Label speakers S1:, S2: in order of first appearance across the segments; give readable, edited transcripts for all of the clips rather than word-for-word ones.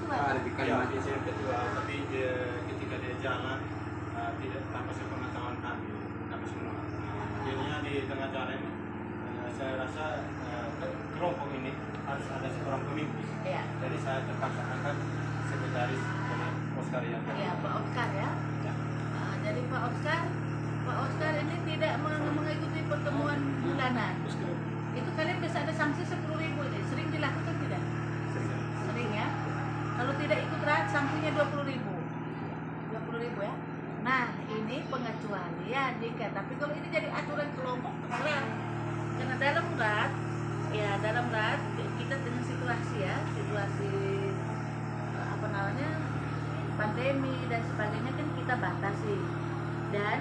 S1: Pak?
S2: di SMP juga, tapi ketika dia jalan tidak tanpa sepengetahuan kami semua. Jadinya di tengah jalan ini saya rasa kelompok ini harus ada seorang pemimpin.
S1: Iya.
S2: Jadi saya terpaksa angkat sekretaris dari Oscar yang
S1: Iya, Pak Oscar ya.
S2: Ya.
S1: Jadi Pak Oscar ini tidak mengikuti pertemuan bulanan. Itu kalian bisa ada sanksi 10.000 ini. Sering dilakukan tidak? Sering ya. Kalau tidak ikut RAT sanksinya 20.000. 20.000 ya. Nah, ini pengecualian jika, tapi kalau ini jadi aturan kelompok terserah. Karena dalam RAT kita dengan situasi apa namanya, pandemi dan sebagainya kan kita batasi. Dan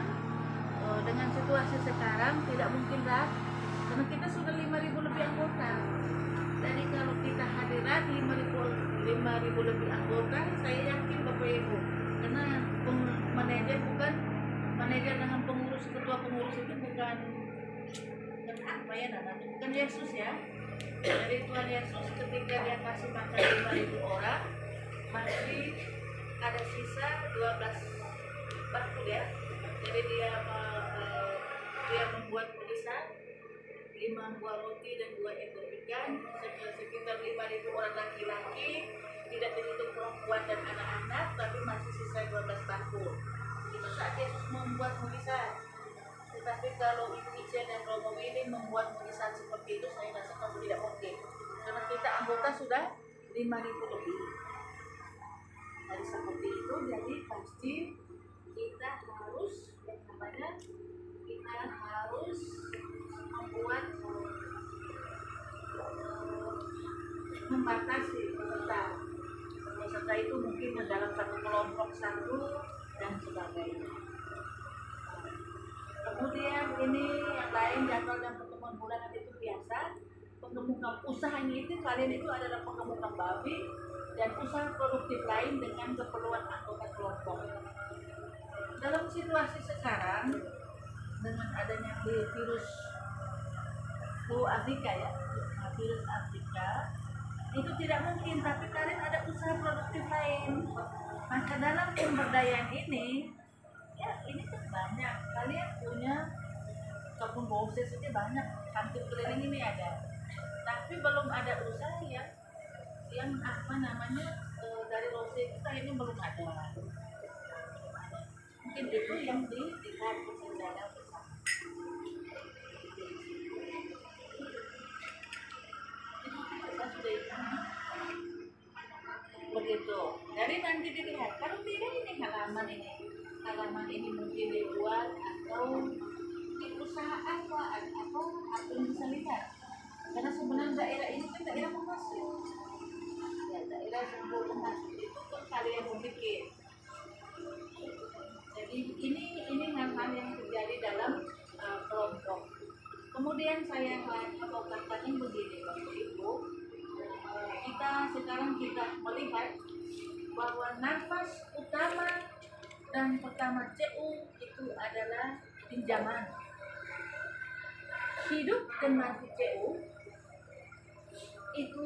S1: dengan situasi sekarang tidak mungkin RAT karena kita sudah 5.000 lebih anggota. Jadi kalau kita hadirat 5.000 lebih anggota, saya yakin Bapak Ibu, karena manajer dengan ketua pengurus itu bukan apa ya namanya, bukan Yesus ya. Jadi Tuhan Yesus ketika dia kasih makan 5.000 orang, masih ada sisa 12 bakul ya. Jadi dia membuat tulisan 5 buah roti dan 2 ekor ikan, sekitar 5.000 orang laki-laki, tidak dihitung perempuan dan anak-anak, tapi masih sisa 12 bakul. Itu saat Yesus membuat mujizat. Tetapi kalau Ibu Ica dan Romo ini membuat mujizat seperti itu, saya rasa kamu tidak mungkin. Karena kita anggota sudah 5.000 lebih. Dari seperti itu, jadi pasti kita harus membuat membatasi peserta itu mungkin dalam satu kelompok satu dan sebagainya. Kemudian ini yang lain, jadwal dan pertemuan bulanan itu biasa. Pengemukan usahanya itu kalian itu adalah pengemukan babi dan usaha produktif lain dengan keperluan anggota kelompok. Dalam situasi sekarang dengan adanya virus flu Afrika ya, virus Afrika itu tidak mungkin, tapi kalian ada usaha produktif lain. Maka dalam pemberdayaan ini ya, ini kan banyak, kalian punya kebun bonsai saja banyak, hampir keliling ini ada, tapi belum ada usaha yang apa namanya dari bonsai kita ini belum ada. Mungkin itu yang dilihat kendala bersama. Begitu. Jadi nanti dilihat. Kalau tidak ini halaman ini mungkin dibuat atau di usaha apa yang bisa lihat. Karena sebenarnya daerah ini kan daerah penghasil. Ya, daerah sumber penghasil itu kan kalian memikir. Jadi ini hal-hal yang terjadi dalam kelompok. Kemudian saya mau katakan begini Bapak Ibu, kita melihat bahwa nafas utama dan pertama CU itu adalah pinjaman. Hidup dan mati CU itu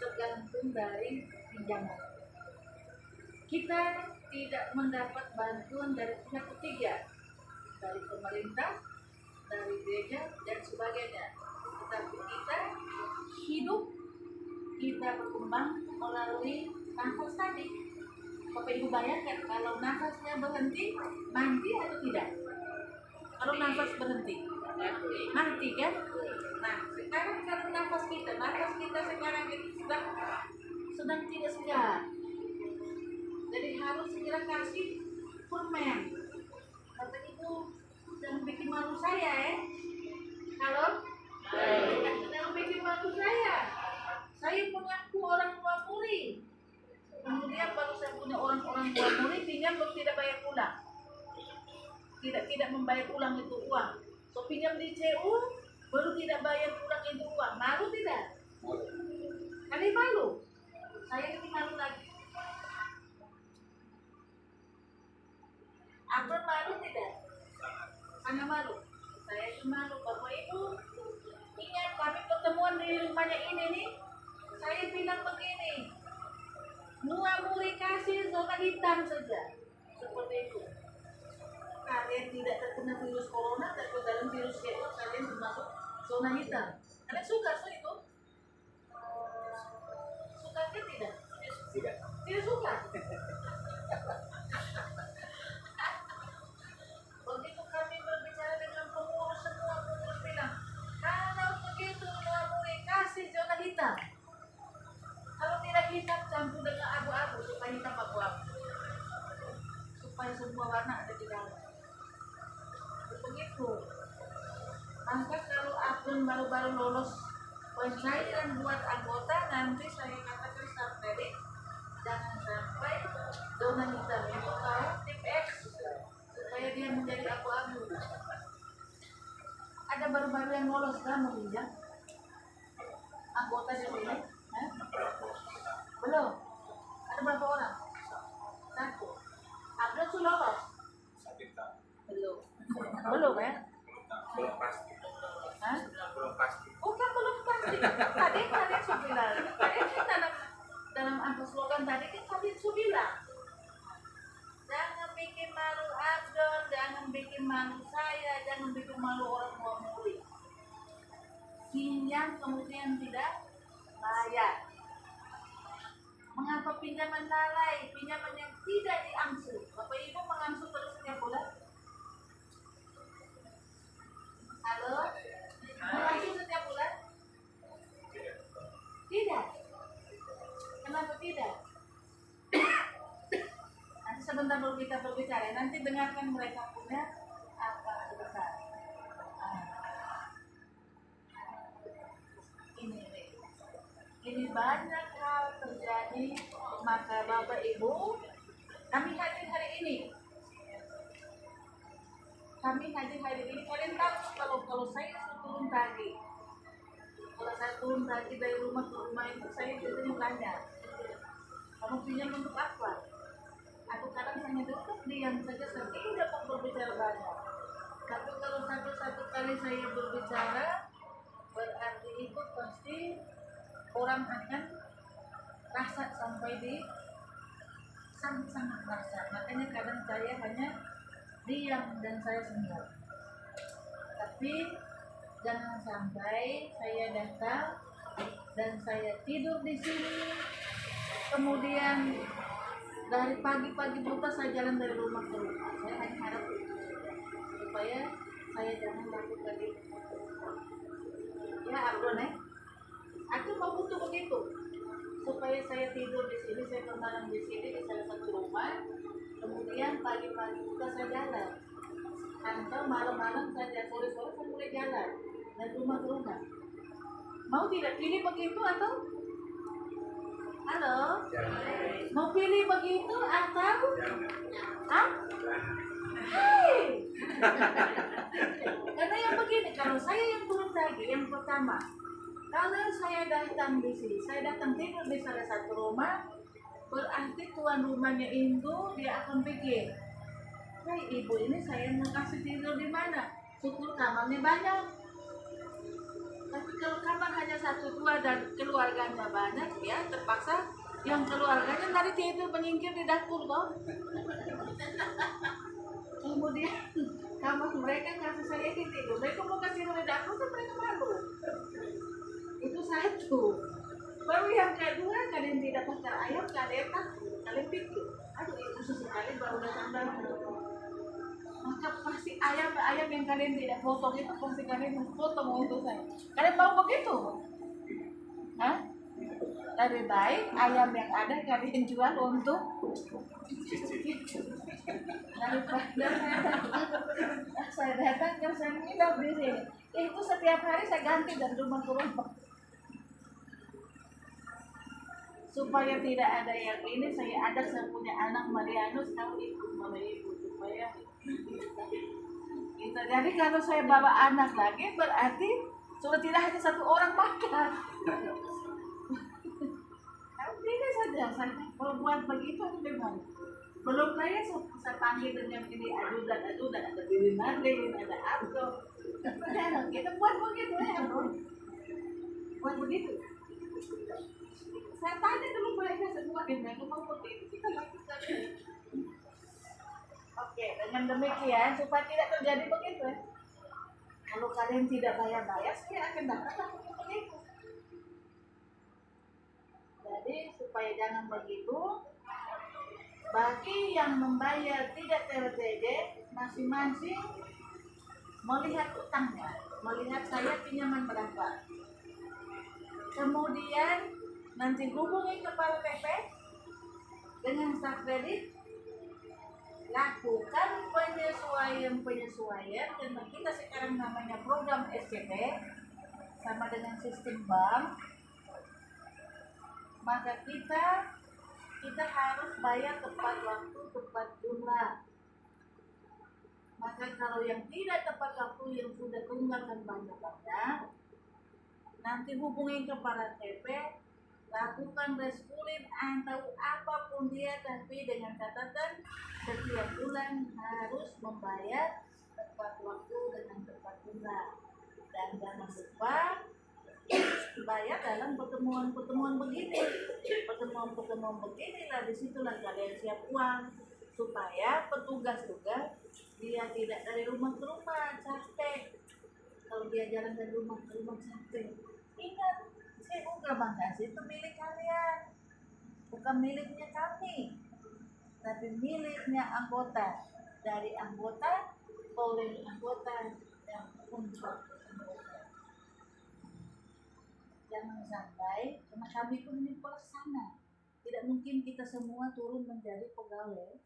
S1: tergantung dari pinjaman. Kita tidak mendapat bantuan dari pihak ketiga, dari pemerintah, dari gereja dan sebagainya. Tetapi kita hidup, kita berkembang melalui nafas tadi. Bapak Ibu bayangkan kalau nafasnya berhenti, mati atau tidak? Kalau nafas berhenti, mati kan? Nah, sekarang kalau nafas kita sekarang ini sedang tidak segar. Jadi harus segera kasih permen. Bapak Ibu jangan bikin malu saya ya. Halo? Jangan bikin malu saya. Saya punya orang tua murid. Kemudian baru saya punya orang tua murid, pinjam baru tidak bayar pulang. Tidak membayar pulang itu uang. So pinjam di CU baru tidak bayar pulang itu uang. Malu tidak? Kali malu. Saya ini malu lagi. Abang malu tidak? Sangat malu. Saya itu malu. Bapak Ibu ingat kami pertemuan di rumahnya ini nih. Saya bilang begini, hitam saja. Seperti itu. Kalian tidak terkena virus corona, tapi dalam virus itu kalian termasuk zona hitam. Kalian suka itu? Suka ke tidak?
S3: Tidak.
S1: Tidak suka. Begitu kami berbicara dengan pengurus, semua pengurus bilang, kalau begitu melalui kasih zona hitam. Kalau tidak hitam campur dengan abu-abu, supaya hitam abu-abu. Supaya semua warna ada di dalam. Begitu. Maka kalau Abdul baru-baru lolos pencairan buat anggota, nanti saya katakan sampai jangan sampai zona hitam itu kau tip X supaya dia menjadi abu-abu. Ada baru-baru yang lolos kan pinjam anggota di sini? Belum. Ada berapa orang? 1. Abdul sudah lolos? Belum. Belum ya?
S3: Belum pasti.
S1: Hah?
S3: Belum pasti.
S1: Bukan belum pasti. Tadi kalian sudah bilang. Tadi kan dalam angka slogan tadi kan kalian sudah bilang. Jangan bikin malu Abdul, jangan bikin malu saya, jangan bikin malu orang tua murid. Pinjam kemudian tidak bayar. Mengapa pinjaman lalai? Pinjaman yang tidak diangsur. Bapak Ibu mengangsur terus setiap bulan? Halo? Mengangsur setiap bulan? Tidak. Kenapa tidak? Nanti sebentar baru kita berbicara. Nanti dengarkan mereka punya apa besar. Ini banyak hal terjadi, maka Bapak Ibu, kami hadir hari ini. Kalian tahu kalau saya turun pagi, kalau saya turun pagi dari rumah ke rumah itu saya biasanya tanya, kamu pinjam untuk apa? Aku kadang hanya duduk diam saja, saya tidak mau berbicara banyak. Tapi kalau satu kali saya berbicara, berarti itu pasti orang akan rasa sampai di sangat rasa. Makanya kadang saya hanya diam dan saya senyum. Tapi jangan sampai saya datang dan saya tidur di sini, kemudian dari pagi buta saya jalan dari rumah ke rumah. Saya hanya harap supaya saya jangan lakukan itu. Ya Abdul, aku mau butuh begitu supaya saya tidur di sini, saya bermalam di sini di salah satu rumah, kemudian pagi buta saya jalan, atau malam-malam saya sore-sore saya mulai jalan dari rumah ke rumah. Mau tidak pilih begitu atau? Halo? Mau pilih begitu atau? Hah? Hei! Karena yang begini, kalau saya yang turun lagi, yang pertama, kalau saya datang di sini, saya datang tidur di salah satu rumah, berarti tuan rumahnya itu dia akan pikir, hey, ibu ini saya mau kasih tidur di mana? Syukur kamarnya banyak. Tapi kalau kamar hanya 1-2 dan keluarganya banyak, ya terpaksa yang keluarganya tadi tidur menyingkir di dapur toh. Kemudian kamar mereka kasih saya tidur, mereka mau kasih tidur di dapur, kan mereka malu. Itu satu. Baru yang kedua, kalian tidak pakai ayam, kalian takut, kalian pikir, aduh itu sesekali baru datang. Maka pasti ayam yang kalian tidak potong itu pasti kalian potong untuk saya. Kalian mau begitu? Hah? Lebih baik ayam yang ada kalian jual untuk daripada saya datang ke saya nginap di sini. Itu setiap hari saya ganti dari rumah ke rumah. Supaya tidak ada yang ini, saya punya anak Marianus, tahu ikut sama ibu supaya kita. Jadi kalau saya bawa anak lagi berarti sudah tidak hanya 1 orang makan. Tidak saja, kalau buat begitu memang belum saya panggil dengan ini adudan, ada Billy Marlin, ada Abdo. Kita buat begitu ya, buat begitu. Saya tanya dulu mereka semua, mereka mau begitu kita lakukan. Dengan demikian supaya tidak terjadi begitu. Kalau kalian tidak bayar-bayar, saya akan datang begitu. Jadi supaya jangan begitu, bagi yang membayar tidak TWTG, masing-masing melihat utangnya, melihat saya pinjaman berapa. Kemudian nanti hubungi kepala PP dengan staf kredit, lakukan penyesuaian karena kita sekarang namanya program SCP sama dengan sistem bank, maka kita harus bayar tepat waktu, tepat jumlah. Maka kalau yang tidak tepat waktu yang sudah tunggakan banyak-banyak, nanti hubungi kepala TP, lakukan reskuling atau apapun dia, tapi dengan catatan setiap bulan harus membayar tepat waktu dengan tepat jumlah. Dan jangan lupa bayar dalam pertemuan begini. Pertemuan beginilah, disitulah kalian siap uang supaya petugas juga dia tidak dari rumah ke rumah capek. Kalau dia jalan dari rumah ke rumah capek. Ingat, semoga Bang Kasih itu milik kalian, bukan miliknya kami, tapi miliknya anggota. Dari anggota oleh anggota yang untuk anggota. Jangan sampai, karena kami pun ini pelaksana, tidak mungkin kita semua turun menjadi pegawai.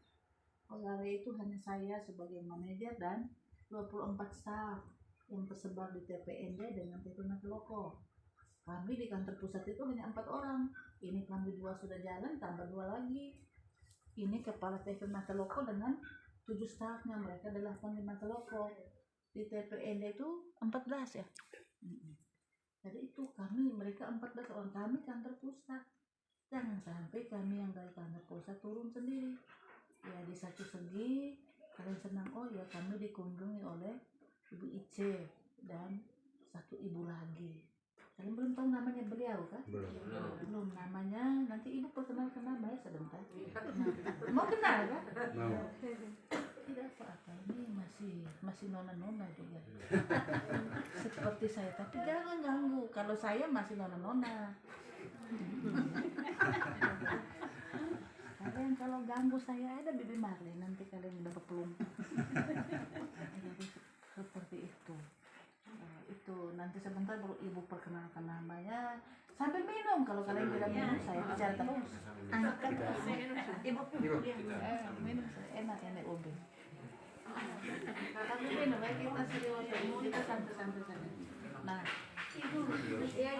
S1: Pegawai itu hanya saya sebagai manajer dan 24 staf yang tersebar di TPND dengan TP Mateloko. Kami di kantor pusat itu hanya 4 orang. Ini kami 2 sudah jalan, tambah 2 lagi. Ini kepala TP Mateloko dengan 7 stafnya, mereka 8 di Mateloko. Di TPND itu 14 ya. Jadi itu kami, mereka 14 orang, kami kantor pusat. Jangan sampai kami yang dari kantor pusat turun sendiri. Ya di satu segi kalian senang, oh ya kami dikunjungi oleh Ibu Ice dan satu ibu lagi. Kalian belum tahu namanya beliau kan? Belum namanya, nanti ibu perkenalkan namanya sebentar. Mau kenal kan? Tidak apa-apa, ini masih nona-nona juga. Seperti saya, tapi jangan ganggu. Kalau saya masih nona-nona. Kalian kalau ganggu saya ada Bibi Marley, nanti kalian udah kepelung. Jadi seperti itu. Itu nanti sebentar baru ibu perkenalkan namanya. Sambil minum, kalau kalian tidak minum saya bicara terus. Angkat ibu minum, enak ubi. Tapi minum kita serius, kita santai-santai saja. Nah, ibu ya.